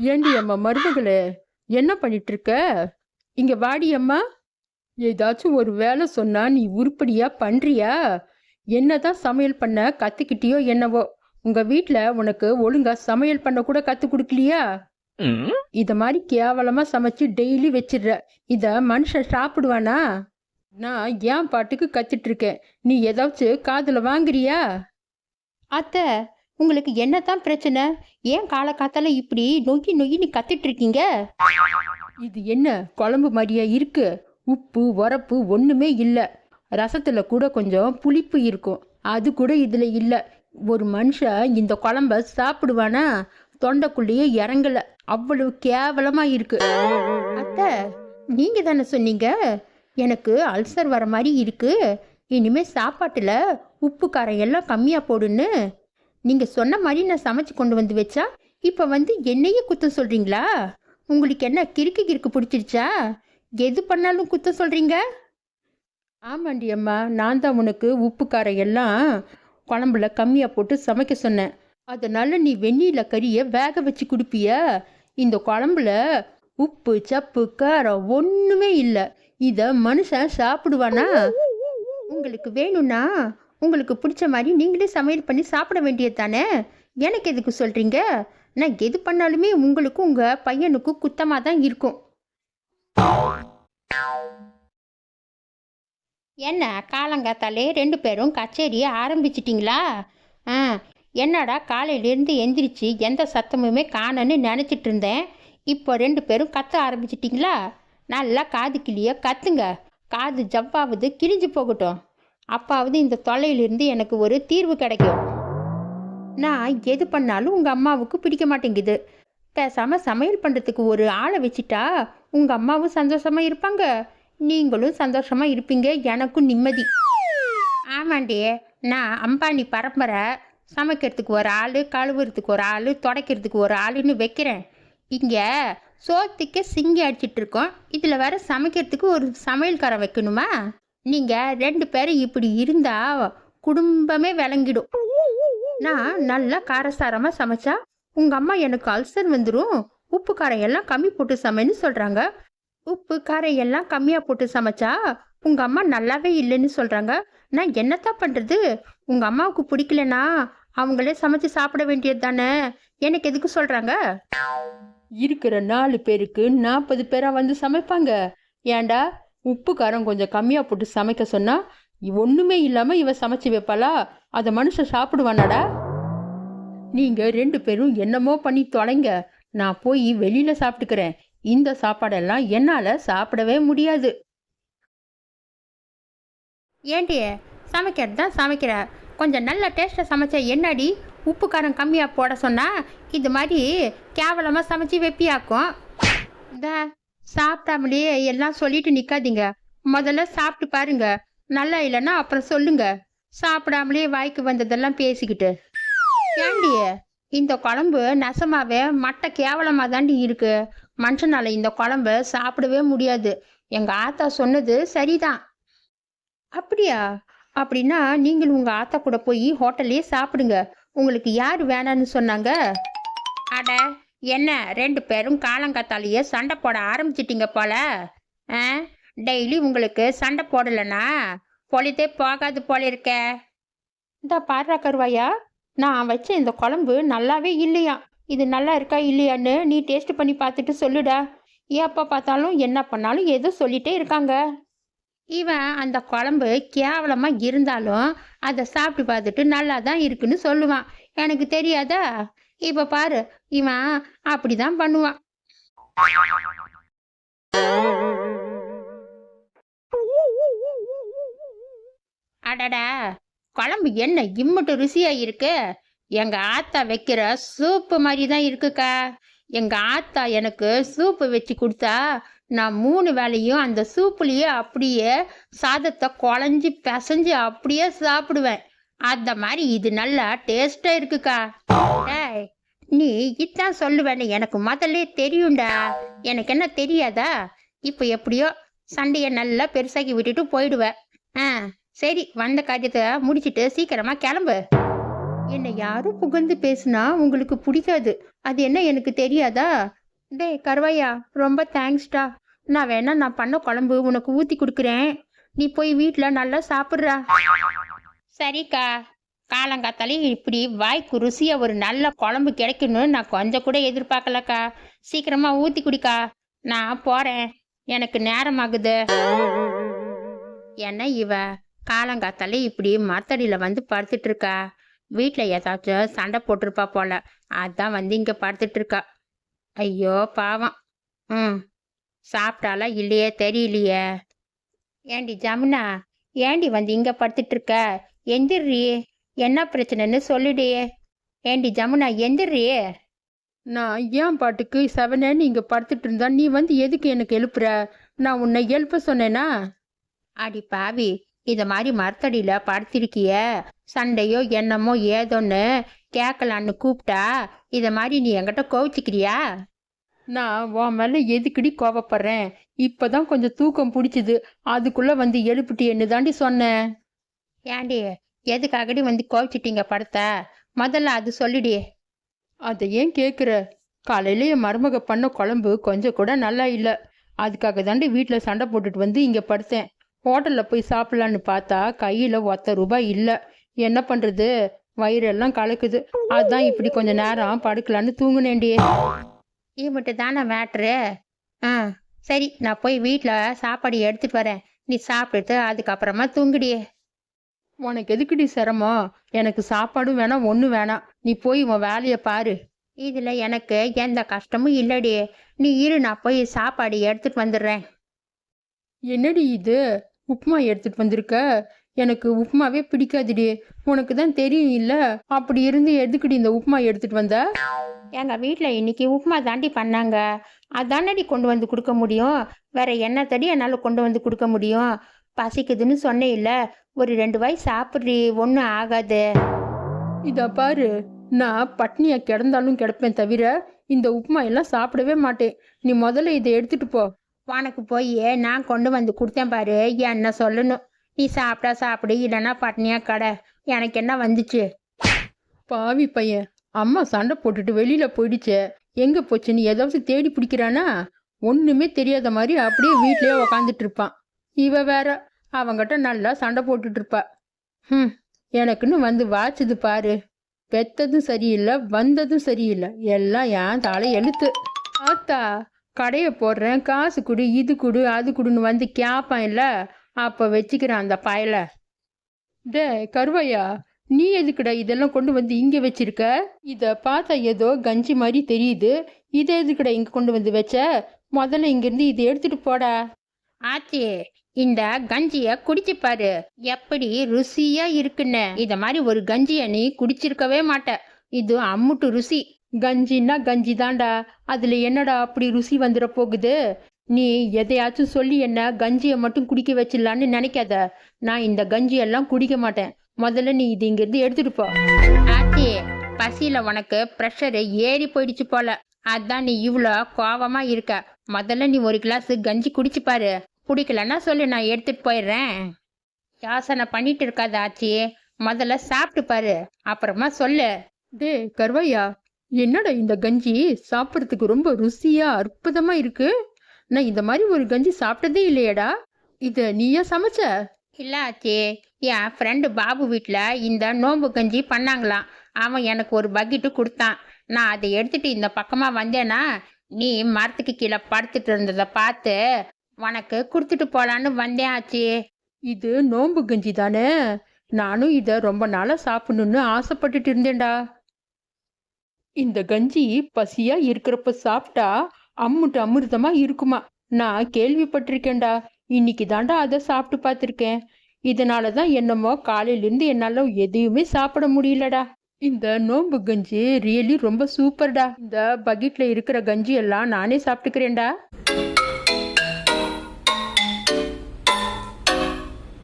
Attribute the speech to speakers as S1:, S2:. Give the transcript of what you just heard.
S1: ஏண்டி அம்மா மருமகளே, என்ன பண்ணிட்டு இருக்க? இங்க வாடி அம்மா. ஏதாச்சும் ஒரு வேலை சொன்னா நீ உருப்படியா பண்றியா? என்னதான் சமையல் பண்ண கத்துக்கிட்டியோ என்னவோ? உங்க வீட்ல உனக்கு ஒழுங்கா சமையல் பண்ண கூட கத்து கொடுக்கலையா? இத மாதிரி கேவலமா சமைச்சு டெய்லி வச்சிடுற. இத மனுஷன் சாப்பிடுவானா? நான் ஏன் பாட்டுக்கு கத்திட்டு இருக்கேன். நீ ஏதாச்சும் காதுல வாங்குறியா?
S2: அத்தை, உங்களுக்கு என்னதான் பிரச்சனை? ஏன் காலக்காத்தால இப்படி நொய்யி நொய்யின்னு கத்திட்டு இருக்கீங்க?
S1: இது என்ன குழம்பு மாதிரியா இருக்கு? உப்பு உரப்பு ஒண்ணுமே இல்ல. ரசத்துல கூட கொஞ்சம் புளிப்பு இருக்கும், அது கூட இதுல இல்ல. ஒரு மனுஷன் இந்த குழம்ப சாப்பிடுவானா? தொண்டைக்குள்ளேயே இறங்கல, அவ்வளவு கேவலமா இருக்கு.
S2: அத்தை, நீங்க தானே சொன்னீங்க எனக்கு அல்சர் வர மாதிரி இருக்கு, இனிமே சாப்பாட்டுல உப்பு காரம் எல்லாம் கம்மியா போடுன்னு. நீங்க சொன்ன மாதிரி நான் சமைச்சு கொண்டு வந்து வச்சா இப்ப வந்து என்னையே குத்தம் சொல்றீங்களா? உங்களுக்கு என்ன கிறுக்கு கிறுக்கு பிடிச்சிருச்சா? எது பண்ணாலும் குத்தம் சொல்றீங்க.
S1: ஆமாண்டி அம்மா, நான் தான் உனக்கு உப்பு காரம் எல்லாம் குழம்புல கம்மியா போட்டு சமைக்க சொன்னேன். அதனால நீ வெந்நீர்ல கறியை வேக வச்சு குடுப்பிய. இந்த குழம்புல உப்பு சப்பு காரம் ஒண்ணுமே இல்லை. இத மனுஷன் சாப்பிடுவானா?
S2: உங்களுக்கு வேணும்னா உங்களுக்கு பிடிச்ச மாதிரி நீங்களே சமையல் பண்ணி சாப்பிட வேண்டியது தானே. எனக்கு எதுக்கு சொல்றீங்க? நான் எது பண்ணாலுமே உங்களுக்கும் உங்க பையனுக்கும் குத்தமாக தான் இருக்கும். என்ன காலங்காத்தாலே ரெண்டு பேரும் கச்சேரியை ஆரம்பிச்சிட்டிங்களா? ஆ, என்னடா காலையிலேருந்து எந்திரிச்சு எந்த சத்தமுமே காணன்னு நினச்சிட்டு இருந்தேன். இப்போ ரெண்டு பேரும் கத்த ஆரம்பிச்சிட்டிங்களா? நல்லா காது கிளிய கத்துங்க. காது ஜவ்வாவது கிழிஞ்சு போகட்டும். அப்பாவது இந்த தொல்லையிலிருந்து எனக்கு ஒரு தீர்வு கிடைக்கும். நான் எது பண்ணாலும் உங்கள் அம்மாவுக்கு பிடிக்க மாட்டேங்குது. பேசாமல் சமையல் பண்ணுறதுக்கு ஒரு ஆளை வச்சுட்டா உங்கள் அம்மாவும் சந்தோஷமாக இருப்பாங்க, நீங்களும் சந்தோஷமாக இருப்பீங்க, எனக்கும் நிம்மதி. ஆமாண்டி, நான் அம்பானி பரம்பரை. சமைக்கிறதுக்கு ஒரு ஆள், கழுவுறதுக்கு ஒரு ஆள், துடைக்கிறதுக்கு ஒரு ஆளுன்னு வைக்கிறேன். இங்கே சோத்துக்கே சிங்கி அடிச்சிட்டு இருக்கோம், இதில் வேற சமைக்கிறதுக்கு ஒரு சமையல்காரன் வைக்கணுமா? நீங்கள் ரெண்டு பேரும் இப்படி இருந்தால் குடும்பமே விளங்கிடும். நான் நல்லா காரசாரமாக சமைச்சா உங்கள் அம்மா எனக்கு அல்சர் வந்துடும், உப்பு காரம் எல்லாம் கம்மி போட்டு சமைன்னு சொல்கிறாங்க. உப்பு காரம் எல்லாம் கம்மியாக போட்டு சமைச்சா உங்கள் அம்மா நல்லாவே இல்லைன்னு சொல்கிறாங்க. நான் என்னத்தான் பண்ணுறது? உங்கள் அம்மாவுக்கு பிடிக்கலனா அவங்களே சமைச்சு சாப்பிட வேண்டியது தானே, எனக்கு எதுக்கு சொல்கிறாங்க?
S1: இருக்கிற 4 பேருக்கு 40 பேரா வந்து சமைப்பாங்க. ஏண்டா உப்பு காரம் கொஞ்சம் கம்மியா போட்டு சமைக்க சொன்னா ஒண்ணுமே இல்லாம இவ சமைச்சு வைப்பாளா? அத மனுஷன் சாப்பிடுவானாடா? நீங்க 2 பேரும் என்னமோ பண்ணி தொலைங்க, நான் போய் வெளியில சாப்பிட்டுக்கிறேன். இந்த சாப்பாடெல்லாம் என்னால சாப்பிடவே முடியாது.
S2: ஏண்டி, சமைக்கிறது தான் சமைக்கிற, கொஞ்சம் நல்ல டேஸ்ட்டாக சமைச்சா என்னடி உப்பு காரம் கம்மியாக போட சொன்னா இது மாதிரி கேவலமாக சமைச்சு வெப்பியாக்கும். இந்த சாப்பிடாமலே எல்லாம் சொல்லிட்டு நிற்காதீங்க. முதல்ல சாப்பிட்டு பாருங்க, நல்லா இல்லைன்னா அப்புறம் சொல்லுங்க. சாப்பிடாமலே வாய்க்கு வந்ததெல்லாம் பேசிக்கிட்டு. ஏண்டி, இந்த குழம்பு நெசமாவே மட்டை கேவலமாக தாண்டி இருக்கு. மனுஷனால இந்த குழம்பு சாப்பிடவே முடியாது. எங்கள் ஆத்தா சொன்னது சரிதான். அப்படியா? அப்படின்னா நீங்களும் உங்கள் ஆத்தா கூட போய் ஹோட்டல்லே சாப்பிடுங்க. உங்களுக்கு யார் வேணான்னு சொன்னாங்க? அட என்ன, ரெண்டு பேரும் காலங்காத்தாலேயே சண்டை போட ஆரம்பிச்சிட்டிங்க போல. ஆ, டெய்லி உங்களுக்கு சண்டை போடலைன்னா பொழித்தே போகாது போல இருக்க. இந்த பாடுறா கருவாயா, நான் வச்ச இந்த குழம்பு நல்லாவே இல்லையா. இது நல்லா இருக்கா இல்லையான்னு நீ டேஸ்ட் பண்ணி பார்த்துட்டு சொல்லுடா. எப்போ பார்த்தாலும் என்ன பண்ணாலும் ஏதோ சொல்லிட்டே இருக்காங்க. இவன் அந்த குழம்பு கேவலமாக இருந்தாலும் அதை சாப்பிட்டு பார்த்துட்டு நல்லா தான் இருக்குன்னு சொல்லுவான். எனக்கு தெரியாதா? இப்போ பாரு, இவன் அப்படிதான் பண்ணுவான். அடடா, குழம்பு என்ன இம்மட்டு ருசியா இருக்கு? எங்க ஆத்தா வைக்கிற சூப்பு மாதிரி தான் இருக்குக்கா. எங்க ஆத்தா எனக்கு சூப்பு வச்சு கொடுத்தா நான் 3 வேளையும் அந்த சூப்புலேயே அப்படியே சாதத்தை குழஞ்சி பிசைஞ்சு அப்படியே சாப்பிடுவேன். அந்த மாதிரி இது நல்லா டேஸ்டா இருக்குக்கா. டேய், நீ இதான் சொல்லுவேன்னு எனக்கு முதல்ல தெரியும்டா. எனக்கு என்ன தெரியாதா? இப்போ எப்படியோ சண்டையை நல்லா பெருசாக்கி விட்டுட்டு போயிடுவேன். ஆ சரி, வந்த காரியத்தை முடிச்சிட்டு சீக்கிரமா கிளம்பு. என்னை யாரும் புகழ்ந்து பேசுனா உங்களுக்கு பிடிக்காது. அது என்ன எனக்கு தெரியாதா? டேய் கருவாயா, ரொம்ப தேங்க்ஸ்டா. நான் பண்ண குழம்பு உனக்கு ஊற்றி கொடுக்குறேன். நீ போய் வீட்டில் நல்லா சாப்பிட்றா. சரிக்கா. காலங்காத்தாலே இப்படி வாய்க்கு ருசியாக ஒரு நல்ல குழம்பு கிடைக்கணும்னு நான் கொஞ்சம் கூட எதிர்பார்க்கலக்கா. சீக்கிரமாக ஊற்றி குடிக்கா. நான் போகிறேன், எனக்கு நேரமாகுது. என்ன இவ காலங்காத்தாலே இப்படி மரத்தடியில் வந்து படுத்துட்டு இருக்கா? வீட்டில் ஏதாச்சும் சண்டை போட்டிருப்பா போல, அதான் வந்து இங்கே படுத்துட்டு இருக்கா. ஐயோ பாவம். ம், சாப்பிட்டாலா இல்லையே தெரியலையே. ஏண்டி ஜமுனா, ஏண்டி வந்து இங்கே படுத்துட்டு இருக்க? எந்திர்றி, என்ன பிரச்சனைன்னு சொல்லுடி. ஏண்டி ஜமுனா எந்திர்றி.
S1: நான் ஏன் பாட்டுக்கு செவனேன்னு இங்கே படுத்துட்டு இருந்தா நீ வந்து எதுக்கு எனக்கு எழுப்புற? நான் உன்னை எழுப்ப சொன்னேனா?
S2: அடி பாவி, இதை மாதிரி மரத்தடியில் படுத்திருக்கிய, சண்டையோ என்னமோ ஏதோன்னு கேட்கலான்னு கூப்பிட்டா இதை மாதிரி நீ என்கிட்ட கோவிச்சுக்கிறியா?
S1: நான் உன் மேலே எதுக்குடி கோவப்படுறேன்? இப்போதான் கொஞ்சம் தூக்கம் பிடிச்சிது, அதுக்குள்ளே வந்து எழுப்பிட்டியன்னு தாண்டி சொன்னேன்.
S2: ஏண்டி, எதுக்காகடி வந்து கோவிச்சிட்டீங்க படத்த? முதல்ல அது சொல்லிடி.
S1: அதை ஏன் கேட்குற? காலையில என் மருமக பண்ண குழம்பு கொஞ்சம் கூட நல்லா இல்லை. அதுக்காக தாண்டி வீட்டில் சண்டை போட்டுட்டு வந்து இங்கே படுத்தேன். ஹோட்டலில் போய் சாப்பிட்லான்னு பார்த்தா கையில் ₹1 இல்லை. என்ன பண்ணுறது? வயிறெல்லாம் கலக்குது. அதான் இப்படி கொஞ்சம் நேரம் படுக்கலான்னு தூங்குனேன்டி.
S2: இவட்டு தானே மேட்ரு. ஆ சரி, நான் போய் வீட்டில் சாப்பாடு எடுத்துட்டு வரேன். நீ சாப்பிட்டுட்டு அதுக்கப்புறமா தூங்குடி.
S1: உனக்கு எதுக்குடி சிரமம்? எனக்கு சாப்பாடும் வேணாம், ஒன்றும் வேணாம். நீ போய் உன் வேலையை பாரு.
S2: இதில் எனக்கு எந்த கஷ்டமும் இல்லடி. நீ இரு, நான் போய் சாப்பாடு எடுத்துட்டு வந்துடுறேன்.
S1: என்னடி இது, உப்புமா எடுத்துட்டு வந்திருக்க? எனக்கு உப்புமாவே பிடிக்காதுடி. உனக்கு தான் தெரியும் இல்ல? அப்படி இருந்து எதுக்குடி இந்த உப்புமா எடுத்துட்டு வந்த?
S2: எங்கள் வீட்டில் இன்னைக்கு உப்புமா தாண்டி பண்ணாங்க. அதானடி கொண்டு வந்து கொடுக்க முடியும். வேற என்ன தடி என்னால் கொண்டு வந்து கொடுக்க முடியும்? பசிக்குதுன்னு சொன்னே இல்லை, ஒரு 2 வாய் சாப்பிட்றி, ஒன்றும் ஆகாது.
S1: இதை பாரு, நான் பட்னியா கிடந்தாலும் கிடப்பேன் தவிர இந்த உப்புமா எல்லாம் சாப்பிடவே மாட்டேன். நீ முதல்ல இதை எடுத்துட்டு போ.
S2: உனக்கு போய் நான் கொண்டு வந்து கொடுத்தேன் பாரு, என்ன சொல்லணும்? நீ சாப்பிட்டா சாப்பிடு, இல்லைன்னா பட்னியா கடை. எனக்கு என்ன வந்துச்சு?
S1: பாவி பையன், அம்மா சண்டை போட்டுட்டு வெளியில போயிடுச்சே, எங்க போச்சுன்னு ஏதாவது தேடி பிடிக்கிறானா? ஒண்ணுமே தெரியாத மாதிரி அப்படியே வீட்லயே உக்காந்துட்டு இருப்பான். இவ வேற அவங்கிட்ட நல்லா சண்டை போட்டுட்டு இருப்பா. எனக்குன்னு வந்து வாச்சுது பாரு. பெத்ததும் சரியில்லை, வந்ததும் சரியில்லை, எல்லாம் என் தலை எழுத்து. ஆத்தா, கடையை போடுறேன், காசு கொடு, இது கொடு, அது கொடுன்னு வந்து கேட்பான் இல்ல, அப்போ வச்சுக்கிறான் அந்த பயல. டே கருவையா, நீ எதுக்குடா இதெல்லாம் கொண்டு வந்து இங்கே வச்சிருக்க? இதை பார்த்தா ஏதோ கஞ்சி மாதிரி தெரியுது. இதை எதுக்குடா இங்கே கொண்டு வந்து வச்ச? முதல்ல இங்கேருந்து இதை எடுத்துட்டு போடா.
S2: ஆச்சி, இந்த கஞ்சியை குடிச்சு பாரு, எப்படி ருசியா இருக்குன்னு. இத மாதிரி ஒரு கஞ்சியை நீ குடிச்சிருக்கவே மாட்ட. இது அம்முட்டு ருசி.
S1: கஞ்சின்னா கஞ்சி தான்டா, அதில் என்னடா அப்படி ருசி வந்துட போகுது? நீ எதையாச்சும் சொல்லி என்ன கஞ்சியை மட்டும் குடிக்க வச்சிடலான்னு நினைக்காத. நான் இந்த கஞ்சியெல்லாம் குடிக்க மாட்டேன். முதல்ல நீ இது இங்கேருந்து எடுத்துட்டு போ.
S2: ஆச்சி, பசியில உனக்கு ப்ரெஷர் ஏறி போயிடுச்சு போல, அதான் நீ இவ்வளோ கோவமா இருக்க. முதல்ல நீ ஒரு கிளாஸ் கஞ்சி குடிச்சு பாரு. பிடிக்கலன்னா சொல்லு, நான் எடுத்துட்டு போயிடுறேன். யோசனை பண்ணிட்டு இருக்காத ஆச்சி, முதல்ல சாப்பிட்டு பாரு, அப்புறமா சொல்லு.
S1: டே கருவையா, என்னடா இந்த கஞ்சி சாப்பிட்றதுக்கு ரொம்ப ருசியா அற்புதமா இருக்கு. நான் இந்த மாதிரி ஒரு கஞ்சி சாப்பிட்டதே இல்லையடா. இதை நீயா சமைச்ச?
S2: இல்ல ஆச்சி, என் ஃப்ரெண்டு பாபு வீட்டில் இந்த நோம்பு கஞ்சி பண்ணாங்களாம். அவன் எனக்கு ஒரு பக்கெட்டு கொடுத்தான். நான் அதை எடுத்துட்டு இந்த பக்கமாக வந்தேன்னா நீ மரத்துக்கு கீழே படுத்துட்டு இருந்ததை பார்த்து உனக்கு கொடுத்துட்டு போலான்னு வந்தேன் ஆச்சி.
S1: இது நோம்பு கஞ்சி தானே? நானும் இதை ரொம்ப நாளாக சாப்பிடணும்னு ஆசைப்பட்டுட்டு இருந்தேன்டா. இந்த கஞ்சி பசியா இருக்கிறப்ப சாப்பிட்டா அம்முட்டு அமிர்தமா இருக்குமா? நான் கேள்விப்பட்டிருக்கேன்டா. இன்னைக்கு தாண்டா அதை சாப்பிட்டு பார்த்துருக்கேன். இதனால தான் என்னமோ காலையிலேருந்து என்னால் எதையுமே சாப்பிட முடியலடா. இந்த நோம்பு கஞ்சி ரியலி ரொம்ப சூப்பர்டா. இந்த பக்கெட்ல இருக்கிற கஞ்சி எல்லாம் நானே சாப்பிட்டுக்கிறேன்டா.